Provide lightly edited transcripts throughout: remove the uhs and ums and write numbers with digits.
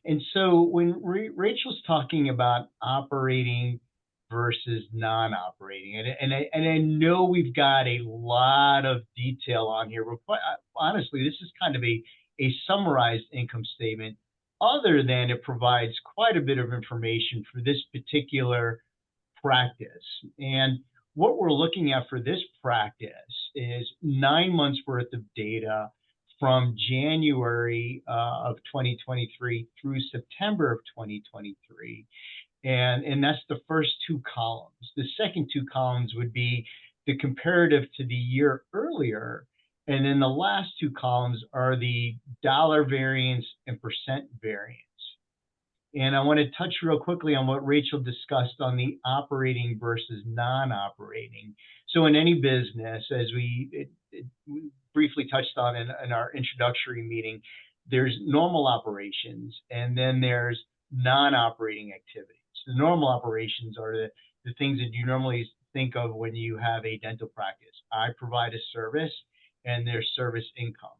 And so when Rachel's talking about operating versus non-operating, and I know we've got a lot of detail on here, but quite honestly, this is kind of a summarized income statement, other than it provides quite a bit of information for this particular practice. And what we're looking at for this practice is 9 months worth of data from January of 2023 through September of 2023. And that's the first two columns. The second two columns would be the comparative to the year earlier. And then the last two columns are the dollar variance and percent variance. And I want to touch real quickly on what Rachel discussed on the operating versus non-operating. So in any business, as we briefly touched on in our introductory meeting, there's normal operations and then there's non-operating activities. The normal operations are the things that you normally think of when you have a dental practice. I provide a service and there's service income.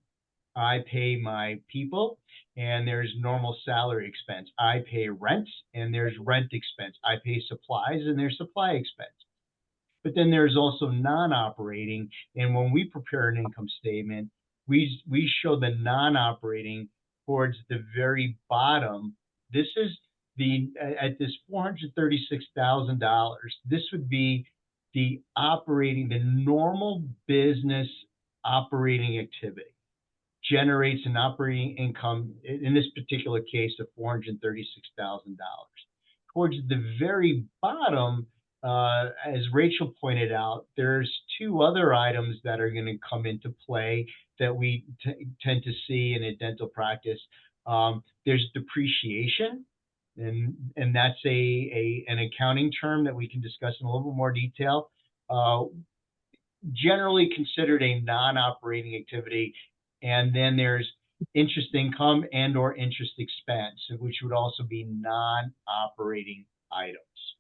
I pay my people and there's normal salary expense. I pay rent and there's rent expense. I pay supplies and there's supply expense. But then there's also non-operating. And when we prepare an income statement, we show the non-operating towards the very bottom. This is at this $436,000. This would be the normal business operating activity generates an operating income, in this particular case, of $436,000. Towards the very bottom, as Rachel pointed out, there's two other items that are going to come into play that we tend to see in a dental practice. There's depreciation, and that's an accounting term that we can discuss in a little bit more detail. Generally considered a non-operating activity. And then there's interest income and or interest expense, which would also be non-operating items.